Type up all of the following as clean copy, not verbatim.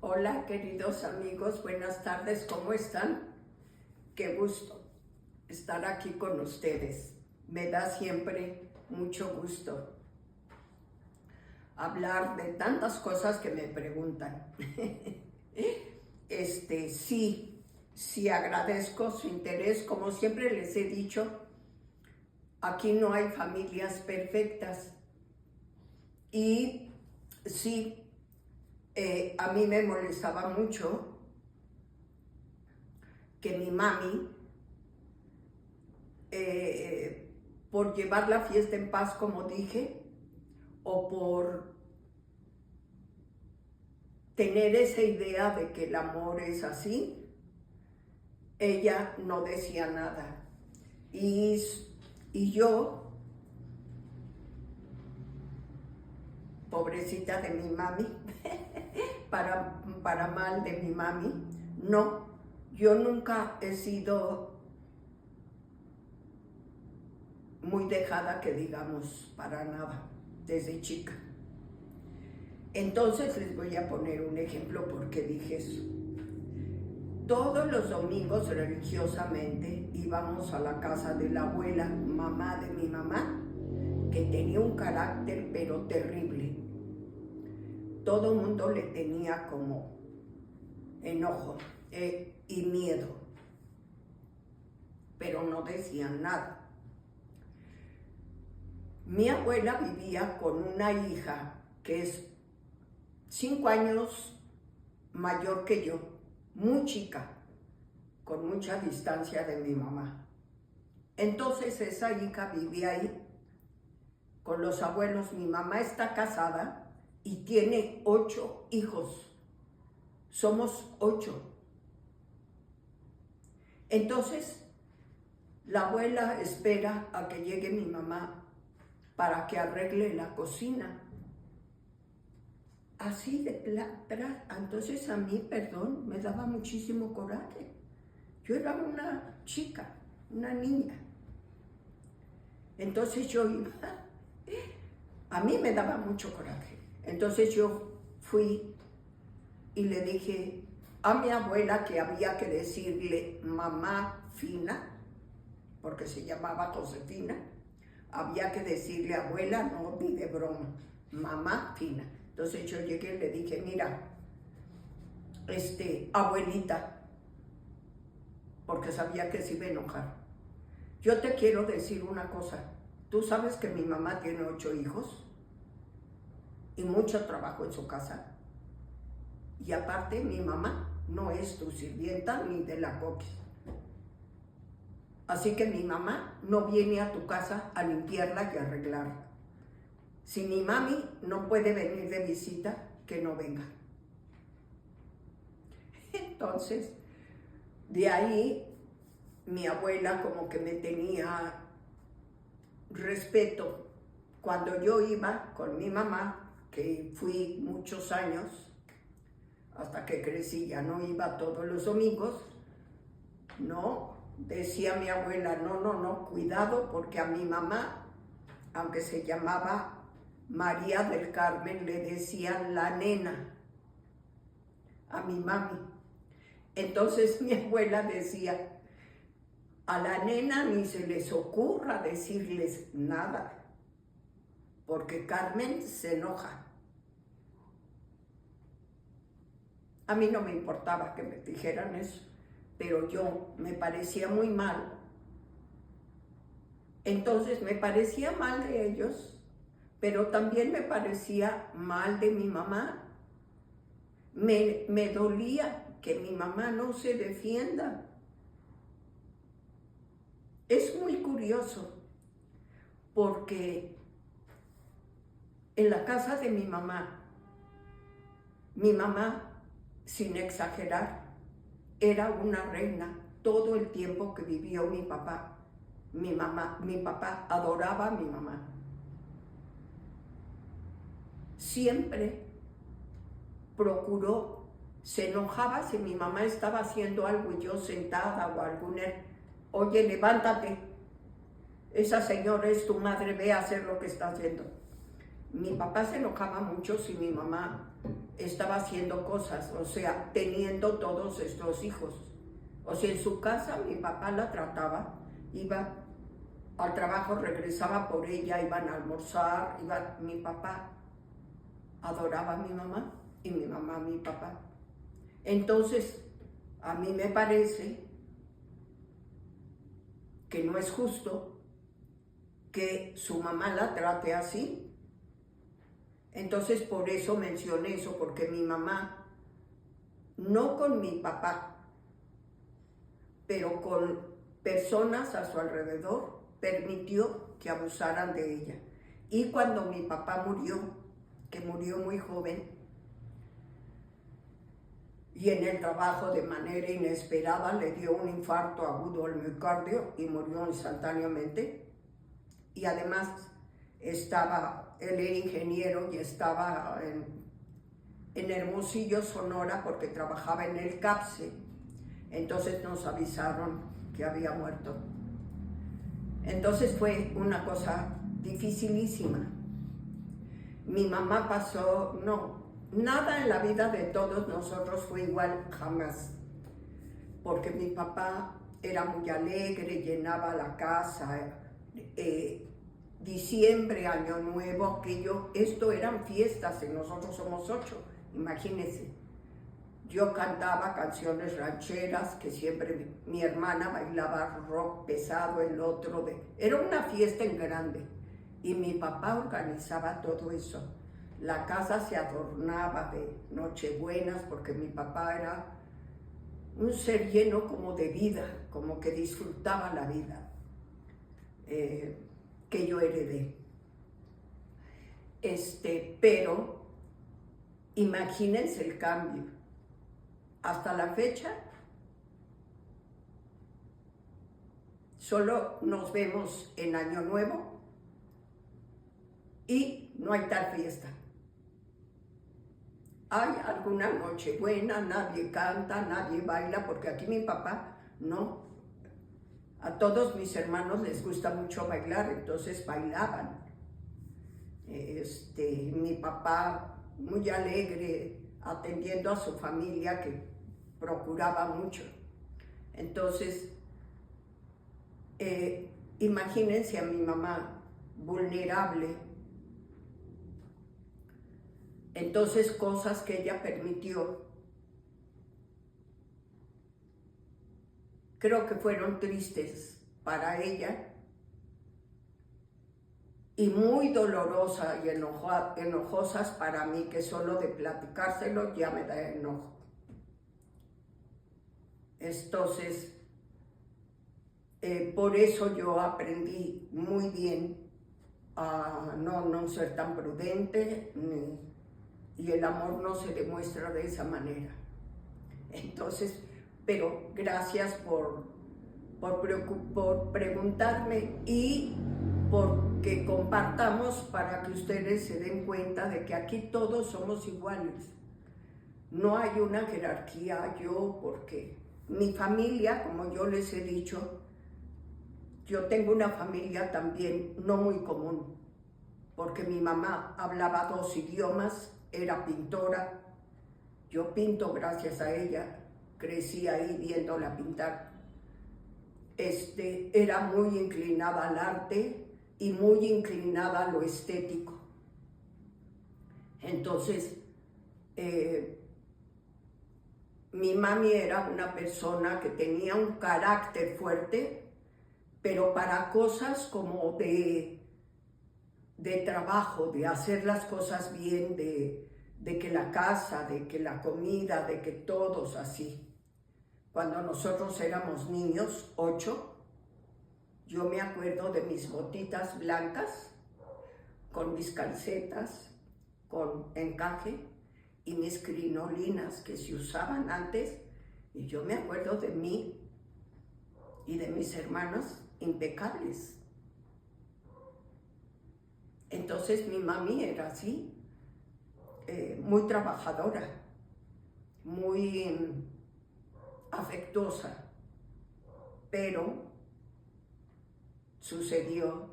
Hola queridos amigos, buenas tardes, ¿cómo están? Qué gusto estar aquí con ustedes. Me da siempre mucho gusto hablar de tantas cosas que me preguntan. Sí, agradezco su interés. Como siempre les he dicho, aquí no hay familias perfectas. Y sí, a mí me molestaba mucho que mi mami, por llevar la fiesta en paz, como dije, o por tener esa idea de que el amor es así, ella no decía nada. Y yo, pobrecita de mi mami, para mal de mi mami, no, yo nunca he sido muy dejada, que digamos, para nada, desde chica. Entonces les voy a poner un ejemplo porque dije eso. Todos los domingos religiosamente íbamos a la casa de la abuela, mamá de mi mamá, que tenía un carácter pero terrible. Todo el mundo le tenía como enojo y miedo, pero no decían nada. Mi abuela vivía con una hija que es 5 años mayor que yo, muy chica, con mucha distancia de mi mamá. Entonces esa hija vivía ahí con los abuelos. Mi mamá está casada y tiene 8 hijos. Somos 8. Entonces la abuela espera a que llegue mi mamá para que arregle la cocina. Así de plata. Entonces a mí, perdón, me daba muchísimo coraje. Yo era una chica, una niña. Entonces yo iba, a mí me daba mucho coraje. Entonces yo fui y le dije a mi abuela que había que decirle mamá Fina, porque se llamaba Josefina. Había que decirle abuela, no ni de broma, mamá Fina. Entonces yo llegué y le dije, mira, abuelita, porque sabía que se iba a enojar. Yo te quiero decir una cosa. Tú sabes que mi mamá tiene 8 hijos y mucho trabajo en su casa. Y aparte mi mamá no es tu sirvienta ni de la coquis. Así que mi mamá no viene a tu casa a limpiarla y a arreglarla. Si mi mami no puede venir de visita, que no venga. Entonces, de ahí, mi abuela como que me tenía respeto. Cuando yo iba con mi mamá, que fui muchos años, hasta que crecí, ya no iba todos los domingos, no, decía mi abuela, no, cuidado, porque a mi mamá, aunque se llamaba María del Carmen, le decían la nena a mi mami. Entonces mi abuela decía, a la nena ni se les ocurra decirles nada, porque Carmen se enoja. A mí no me importaba que me dijeran eso, pero yo me parecía muy mal. Entonces me parecía mal de ellos, pero también me parecía mal de mi mamá. Me dolía que mi mamá no se defienda. Es muy curioso, porque en la casa de mi mamá, sin exagerar, era una reina todo el tiempo que vivió mi papá. Mi papá adoraba a mi mamá. Siempre procuró, se enojaba si mi mamá estaba haciendo algo y yo sentada o alguna, oye, levántate, esa señora es tu madre, ve a hacer lo que está haciendo. Mi papá se enojaba mucho si mi mamá estaba haciendo cosas, o sea, teniendo todos estos hijos. O sea, en su casa mi papá la trataba, iba al trabajo, regresaba por ella, iban a almorzar, mi papá adoraba a mi mamá y mi mamá a mi papá. Entonces, a mí me parece que no es justo que su mamá la trate así. Entonces, por eso mencioné eso, porque mi mamá, no con mi papá, pero con personas a su alrededor, permitió que abusaran de ella. Y cuando mi papá murió, que murió muy joven, y en el trabajo de manera inesperada le dio un infarto agudo al miocardio y murió instantáneamente. Y además él era ingeniero y estaba en Hermosillo, Sonora, porque trabajaba en el CAPSE. Entonces nos avisaron que había muerto. Entonces fue una cosa dificilísima. Mi mamá pasó, nada en la vida de todos nosotros fue igual, jamás. Porque mi papá era muy alegre, llenaba la casa, diciembre, año nuevo, esto eran fiestas, y nosotros somos 8, imagínense. Yo cantaba canciones rancheras, que siempre mi hermana bailaba rock pesado, era una fiesta en grande. Y mi papá organizaba todo eso. La casa se adornaba de nochebuenas, porque mi papá era un ser lleno como de vida, como que disfrutaba la vida que yo heredé. Pero imagínense el cambio. Hasta la fecha, solo nos vemos en Año Nuevo y no hay tal fiesta. Hay alguna Nochebuena, nadie canta, nadie baila, porque aquí mi papá no. A todos mis hermanos les gusta mucho bailar, entonces bailaban. Mi papá muy alegre, atendiendo a su familia, que procuraba mucho. Entonces, imagínense a mi mamá vulnerable. Entonces, cosas que ella permitió, creo que fueron tristes para ella y muy dolorosas y enojosas para mí, que solo de platicárselo ya me da enojo. Entonces, por eso yo aprendí muy bien a no ser tan prudente, y el amor no se demuestra de esa manera. Entonces, pero gracias por preguntarme y porque compartamos, para que ustedes se den cuenta de que aquí todos somos iguales. No hay una jerarquía, porque mi familia, como yo les he dicho, yo tengo una familia también no muy común, porque mi mamá hablaba 2 idiomas, era pintora. Yo pinto gracias a ella, crecí ahí viéndola pintar. Era muy inclinada al arte y muy inclinada a lo estético. Entonces, mi mami era una persona que tenía un carácter fuerte, pero para cosas como de trabajo, de hacer las cosas bien, de que la casa, de que la comida, de que todos así. Cuando nosotros éramos niños, 8, yo me acuerdo de mis botitas blancas, con mis calcetas, con encaje, y mis crinolinas que se usaban antes, y yo me acuerdo de mí y de mis hermanos impecables. Entonces mi mami era así, muy trabajadora, muy afectuosa, pero sucedió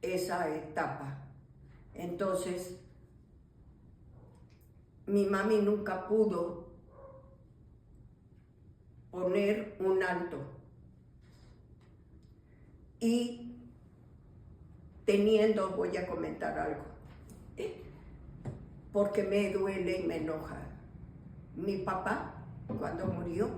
esa etapa. Entonces, mi mami nunca pudo poner un alto. Y teniendo, voy a comentar algo, porque me duele y me enoja. Mi papá, cuando murió,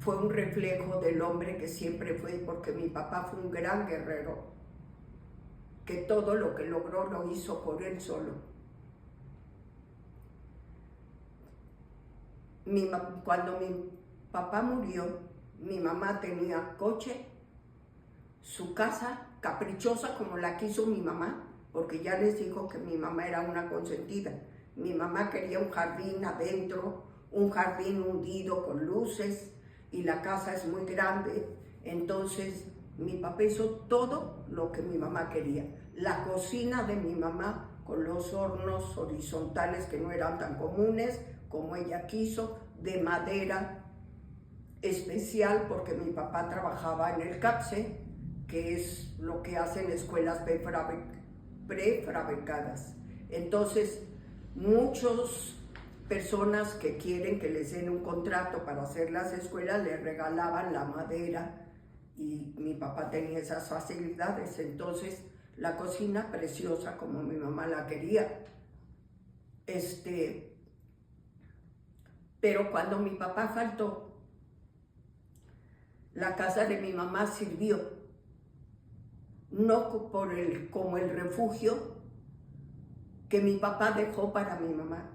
fue un reflejo del hombre que siempre fue, porque mi papá fue un gran guerrero, que todo lo que logró lo hizo por él solo. Cuando mi papá murió, mi mamá tenía coche, su casa caprichosa como la quiso mi mamá, porque ya les digo que mi mamá era una consentida. Mi mamá quería un jardín adentro, un jardín hundido con luces, y la casa es muy grande. Entonces mi papá hizo todo lo que mi mamá quería. La cocina de mi mamá con los hornos horizontales que no eran tan comunes como ella quiso, de madera especial, porque mi papá trabajaba en el CAPSE, que es lo que hacen escuelas prefabricadas. Entonces, muchas personas que quieren que les den un contrato para hacer las escuelas les regalaban la madera, y mi papá tenía esas facilidades. Entonces, la cocina preciosa como mi mamá la quería. Pero cuando mi papá faltó, la casa de mi mamá sirvió, no como el refugio que mi papá dejó para mi mamá.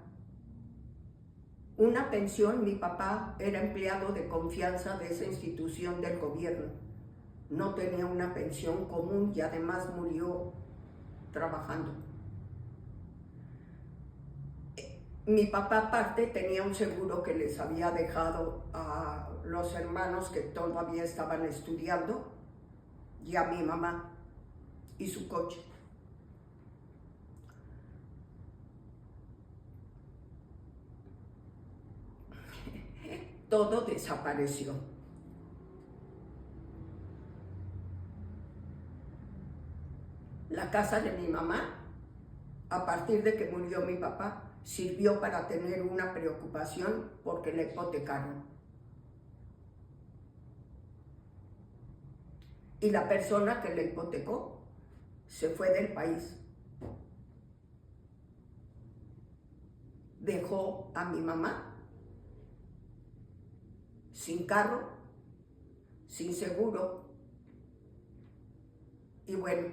Una pensión, mi papá era empleado de confianza de esa institución del gobierno. No tenía una pensión común y además murió trabajando. Mi papá aparte tenía un seguro que les había dejado a los hermanos que todavía estaban estudiando y a mi mamá, y su coche. Todo desapareció. La casa de mi mamá, a partir de que murió mi papá, sirvió para tener una preocupación porque la hipotecaron. Y la persona que la hipotecó se fue del país. Dejó a mi mamá sin carro, sin seguro. Y bueno,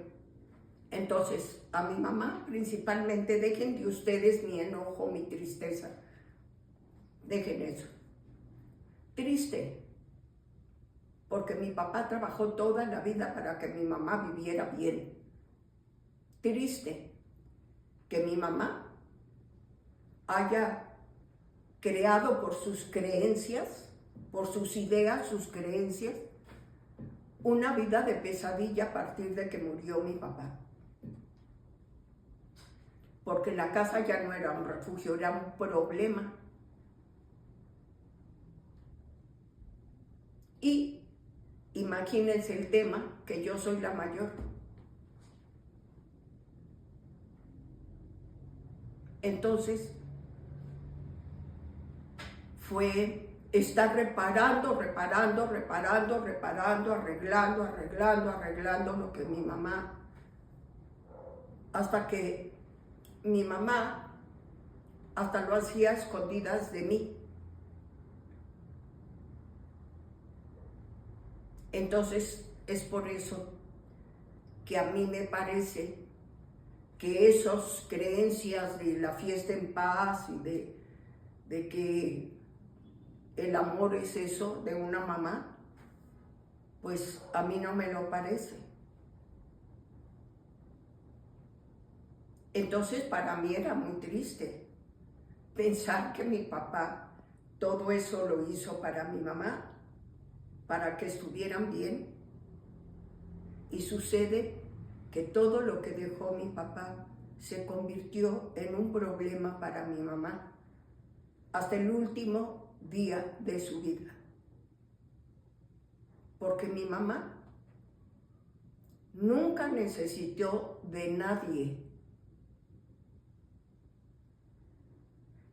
entonces a mi mamá principalmente, dejen de ustedes mi enojo, mi tristeza. Dejen eso. Triste, porque mi papá trabajó toda la vida para que mi mamá viviera bien. Triste que mi mamá haya creado por sus creencias, por sus ideas, sus creencias, una vida de pesadilla a partir de que murió mi papá. Porque la casa ya no era un refugio, era un problema. Y imagínense el tema, que yo soy la mayor. Entonces, fue estar reparando, arreglando lo que mi mamá, hasta que mi mamá hasta lo hacía a escondidas de mí. Entonces, es por eso que a mí me parece que esas creencias de la fiesta en paz y de que el amor es eso de una mamá, pues a mí no me lo parece. Entonces para mí era muy triste pensar que mi papá todo eso lo hizo para mi mamá, para que estuvieran bien. Y sucede que todo lo que dejó mi papá se convirtió en un problema para mi mamá hasta el último día de su vida. Porque mi mamá nunca necesitó de nadie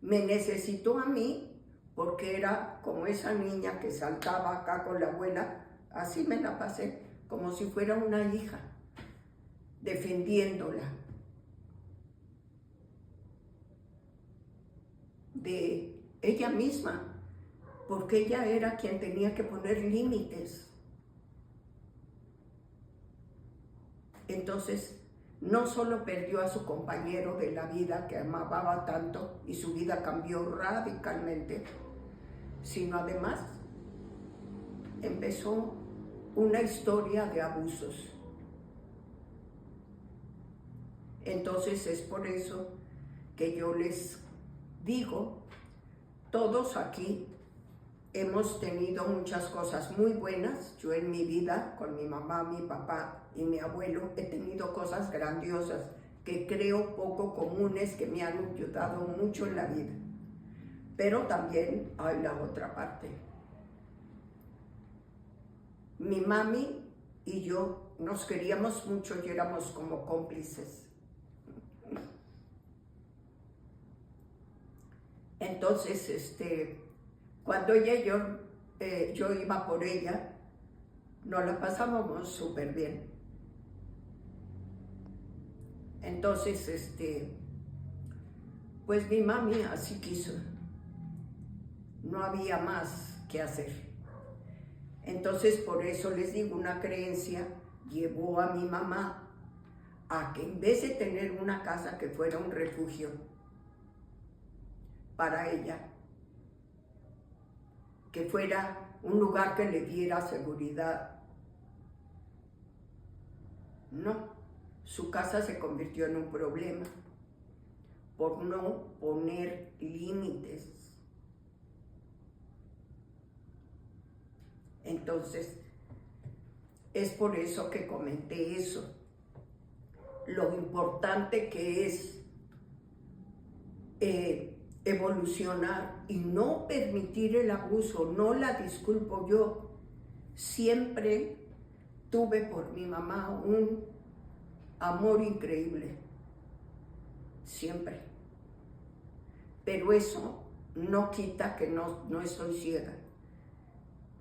me necesitó a mí porque era como esa niña que saltaba acá con la abuela, así me la pasé, como si fuera una hija, defendiéndola de ella misma, porque ella era quien tenía que poner límites. Entonces, no solo perdió a su compañero de la vida que amaba tanto y su vida cambió radicalmente, sino además empezó una historia de abusos. Entonces es por eso que yo les digo, todos aquí hemos tenido muchas cosas muy buenas. Yo en mi vida, con mi mamá, mi papá y mi abuelo, he tenido cosas grandiosas que creo poco comunes, que me han ayudado mucho en la vida. Pero también hay la otra parte. Mi mami y yo nos queríamos mucho y éramos como cómplices. Entonces, cuando yo iba por ella, nos la pasábamos súper bien. Entonces, pues mi mami así quiso. No había más que hacer. Entonces, por eso les digo, una creencia llevó a mi mamá a que en vez de tener una casa que fuera un refugio para ella, que fuera un lugar que le diera seguridad. No, su casa se convirtió en un problema por no poner límites. Entonces, es por eso que comenté eso, lo importante que es evolucionar y no permitir el abuso. No la disculpo yo, siempre tuve por mi mamá un amor increíble, siempre, pero eso no quita que no estoy ciega.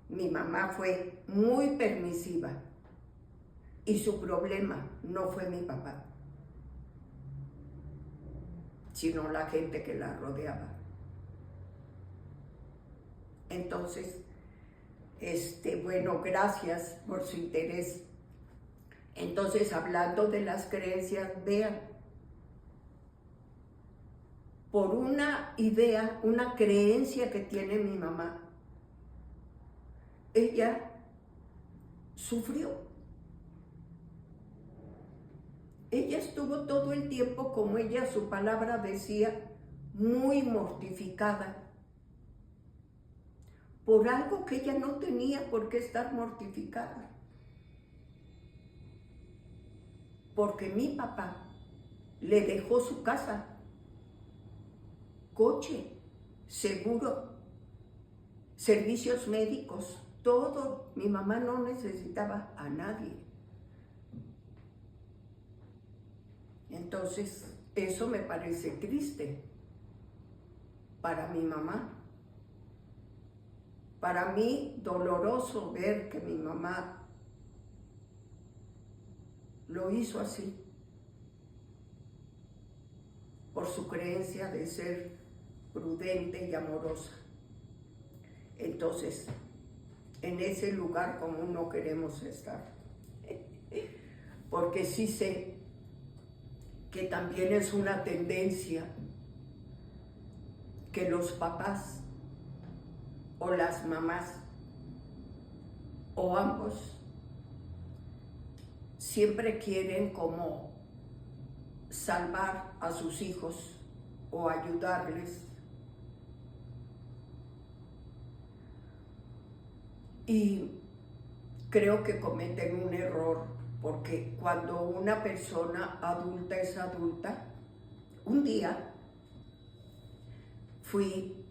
Mi mamá fue muy permisiva y su problema no fue mi papá, sino la gente que la rodeaba. Entonces, bueno, gracias por su interés. Entonces, hablando de las creencias, vean, por una idea, una creencia que tiene mi mamá, ella sufrió. Ella estuvo todo el tiempo, como ella, su palabra decía, muy mortificada por algo que ella no tenía por qué estar mortificada. Porque mi papá le dejó su casa, coche, seguro, servicios médicos, todo. Mi mamá no necesitaba a nadie. Entonces, eso me parece triste para mi mamá. Para mí, doloroso ver que mi mamá lo hizo así, por su creencia de ser prudente y amorosa. Entonces, en ese lugar común no queremos estar, porque sí sé que también es una tendencia que los papás o las mamás o ambos siempre quieren como salvar a sus hijos o ayudarles. Y creo que cometen un error, porque cuando una persona adulta es adulta, un día fui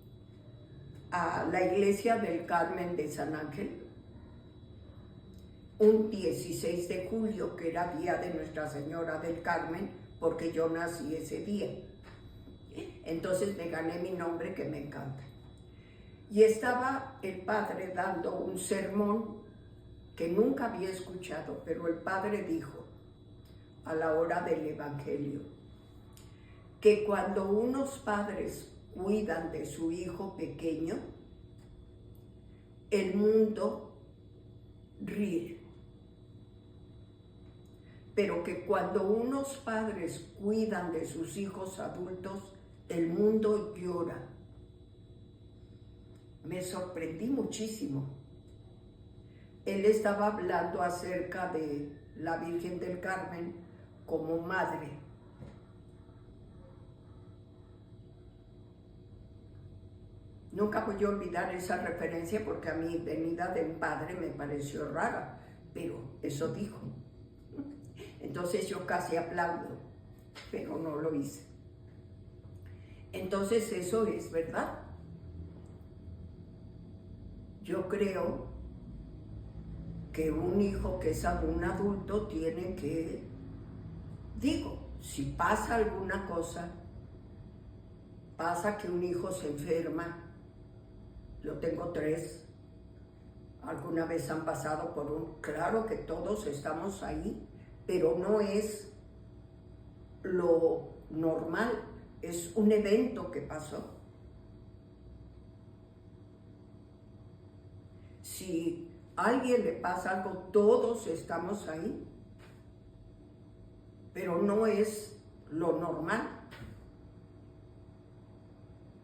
a la iglesia del Carmen de San Ángel, un 16 de julio, que era día de Nuestra Señora del Carmen, porque yo nací ese día. Entonces me gané mi nombre, que me encanta. Y estaba el padre dando un sermón que nunca había escuchado, pero el padre dijo a la hora del evangelio que cuando unos padres cuidan de su hijo pequeño, el mundo ríe. Pero que cuando unos padres cuidan de sus hijos adultos, el mundo llora. Me sorprendí muchísimo. Él estaba hablando acerca de la Virgen del Carmen como madre. Nunca voy a olvidar esa referencia porque a mí venida de un padre me pareció rara, pero eso dijo. Entonces yo casi aplaudo, pero no lo hice. Entonces eso es verdad. Yo creo que un hijo que es un adulto tiene que, si pasa alguna cosa, pasa que un hijo se enferma, yo tengo 3, alguna vez han pasado por claro que todos estamos ahí, pero no es lo normal, es un evento que pasó. Si a alguien le pasa algo, todos estamos ahí, pero no es lo normal.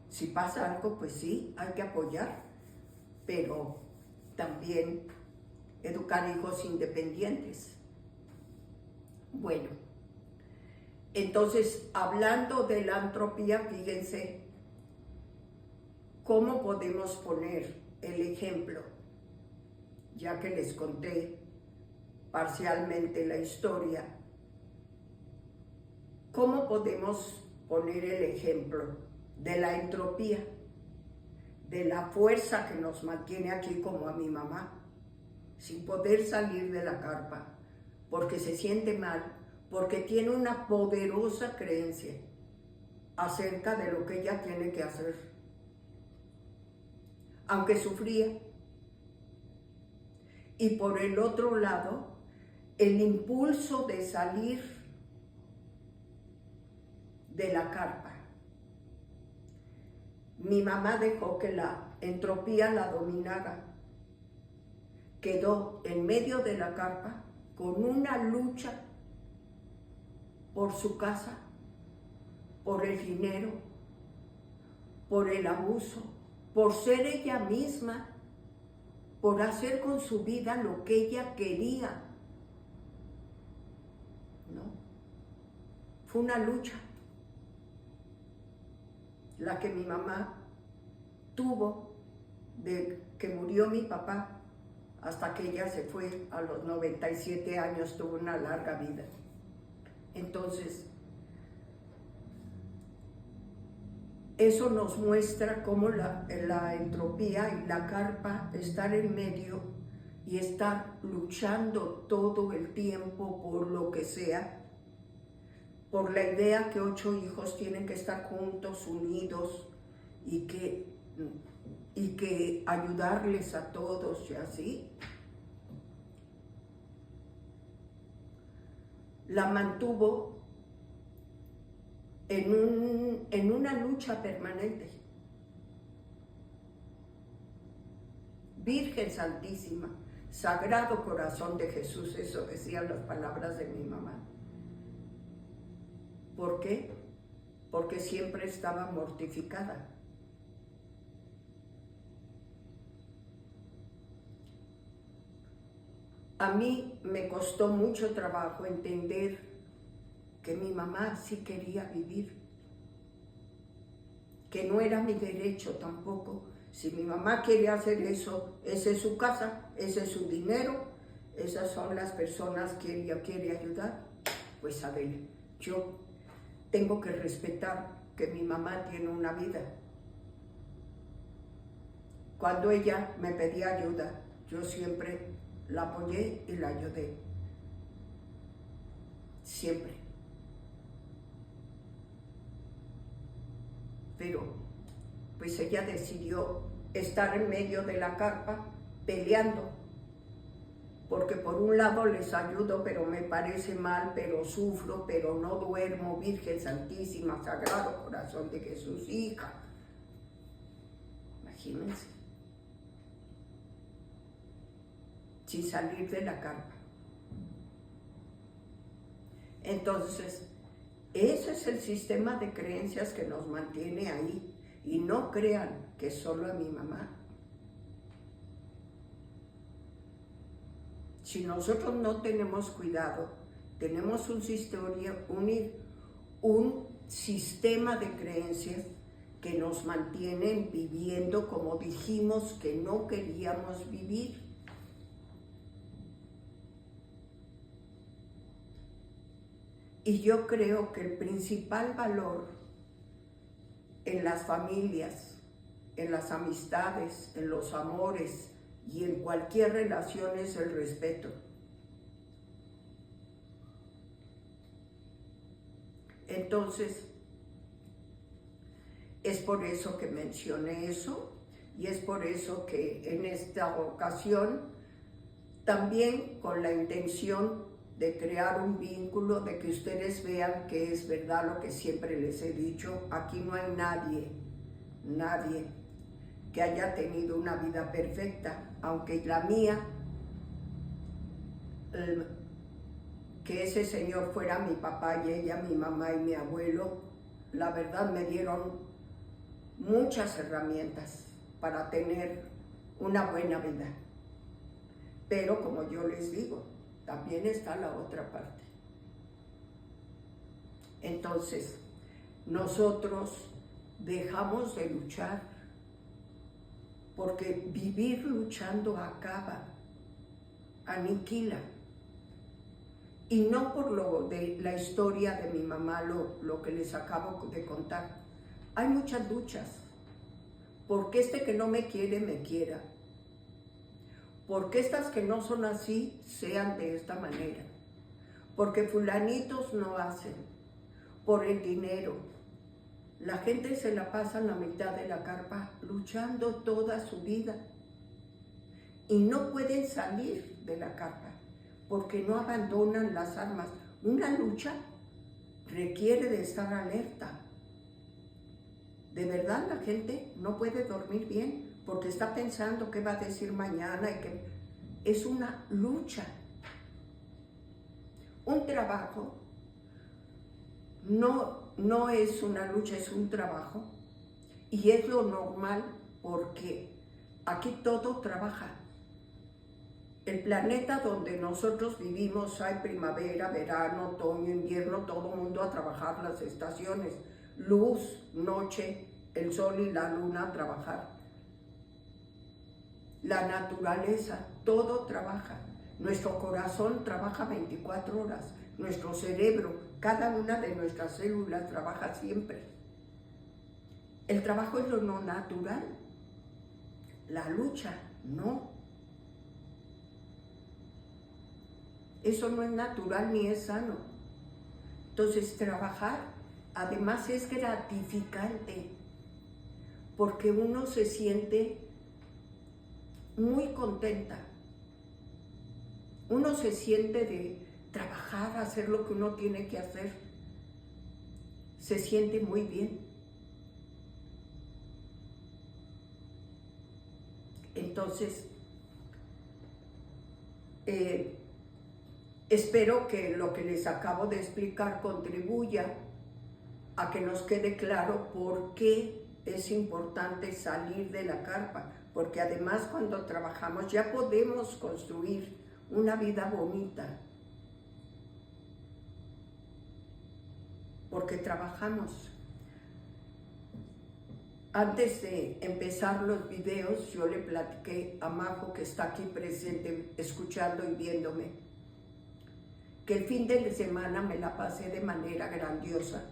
Si pasa algo, pues sí, hay que apoyar, pero también educar hijos independientes. Bueno, entonces, hablando de la entropía, fíjense cómo podemos poner el ejemplo, ya que les conté parcialmente la historia. ¿Cómo podemos poner el ejemplo de la entropía, de la fuerza que nos mantiene aquí, como a mi mamá, sin poder salir de la carpa, porque se siente mal, porque tiene una poderosa creencia acerca de lo que ella tiene que hacer, aunque sufría? Y por el otro lado, el impulso de salir de la carpa. Mi mamá dejó que la entropía la dominara. Quedó en medio de la carpa con una lucha por su casa, por el dinero, por el abuso, por ser ella misma, por hacer con su vida lo que ella quería. ¿No? Fue una lucha la que mi mamá tuvo de que murió mi papá hasta que ella se fue a los 97 años, tuvo una larga vida. Entonces, eso nos muestra cómo la entropía y la carpa, estar en medio y estar luchando todo el tiempo por lo que sea, por la idea que 8 hijos tienen que estar juntos, unidos, y que ayudarles a todos y así, la mantuvo en una lucha permanente. Virgen Santísima, Sagrado Corazón de Jesús, eso decían las palabras de mi mamá. ¿Por qué? Porque siempre estaba mortificada. A mí me costó mucho trabajo entender que mi mamá sí quería vivir, que no era mi derecho tampoco. Si mi mamá quiere hacer eso, esa es su casa, ese es su dinero, esas son las personas que ella quiere ayudar. Pues a ver, yo tengo que respetar que mi mamá tiene una vida. Cuando ella me pedía ayuda, yo siempre la apoyé y la ayudé. Siempre. pero pues ella decidió estar en medio de la carpa peleando, porque por un lado les ayudo, pero me parece mal, pero sufro, pero no duermo, Virgen Santísima, Sagrado Corazón de Jesús, hija. Imagínense, sin salir de la carpa. Entonces, ese es el sistema de creencias que nos mantiene ahí. Y no crean que solo a mi mamá. Si nosotros no tenemos cuidado, tenemos un sistema de creencias que nos mantienen viviendo como dijimos que no queríamos vivir. Y yo creo que el principal valor en las familias, en las amistades, en los amores y en cualquier relación es el respeto. Entonces, es por eso que mencioné eso y es por eso que en esta ocasión, también con la intención de crear un vínculo, de que ustedes vean que es verdad lo que siempre les he dicho, aquí no hay nadie que haya tenido una vida perfecta, aunque la mía, que ese señor fuera mi papá y ella, mi mamá y mi abuelo, la verdad me dieron muchas herramientas para tener una buena vida. Pero como yo les digo, también está la otra parte. Entonces, nosotros dejamos de luchar, porque vivir luchando acaba, aniquila. Y no por lo de la historia de mi mamá, lo que les acabo de contar. Hay muchas luchas. Porque este que no me quiere, me quiera. Porque estas que no son así, sean de esta manera. Porque fulanitos no hacen. Por el dinero. La gente se la pasa en la mitad de la carpa luchando toda su vida. Y no pueden salir de la carpa porque no abandonan las armas. Una lucha requiere de estar alerta. De verdad la gente no puede dormir bien porque está pensando qué va a decir mañana y que es una lucha. Un trabajo no es una lucha, es un trabajo y es lo normal porque aquí todo trabaja. El planeta donde nosotros vivimos hay primavera, verano, otoño, invierno, todo el mundo a trabajar las estaciones. Luz, noche, el sol y la luna a trabajar. La naturaleza, todo trabaja. Nuestro corazón trabaja 24 horas. Nuestro cerebro, cada una de nuestras células trabaja siempre. El trabajo es lo no natural. La lucha, no. Eso no es natural ni es sano. Entonces, trabajar, además, es gratificante, porque uno se siente muy contenta. Uno se siente de trabajar, hacer lo que uno tiene que hacer. Se siente muy bien. Entonces, espero que lo que les acabo de explicar contribuya a que nos quede claro por qué es importante salir de la carpa, porque además cuando trabajamos ya podemos construir una vida bonita, porque trabajamos. Antes de empezar los videos, yo le platiqué a Majo, que está aquí presente, escuchando y viéndome, que el fin de semana me la pasé de manera grandiosa,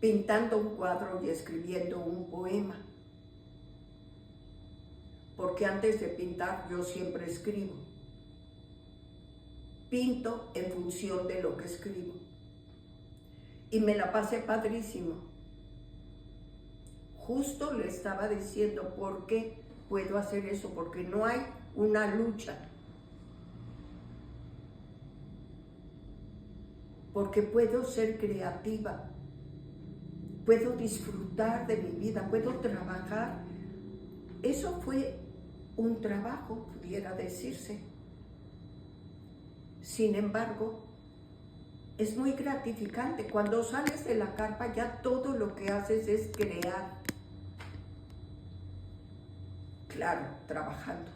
pintando un cuadro y escribiendo un poema. Porque antes de pintar yo siempre escribo. Pinto en función de lo que escribo. Y me la pasé padrísimo. justo le estaba diciendo por qué puedo hacer eso, porque no hay una lucha. Porque puedo ser creativa, puedo disfrutar de mi vida, puedo trabajar. Eso fue un trabajo, pudiera decirse. Sin embargo, es muy gratificante. Cuando sales de la carpa ya todo lo que haces es crear. Claro, trabajando.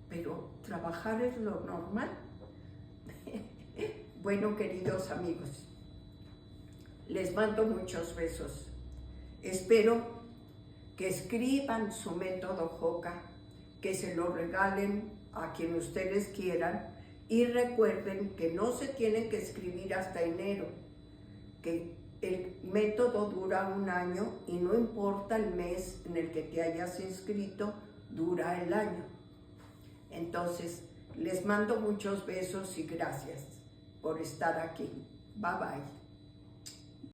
Pero trabajar es lo normal. Bueno, queridos amigos, les mando muchos besos. Espero que escriban su método JOCA, que se lo regalen a quien ustedes quieran y recuerden que no se tienen que escribir hasta enero, que el método dura 1 año y no importa el mes en el que te hayas inscrito, dura el año. Entonces, les mando muchos besos y gracias por estar aquí. Bye bye.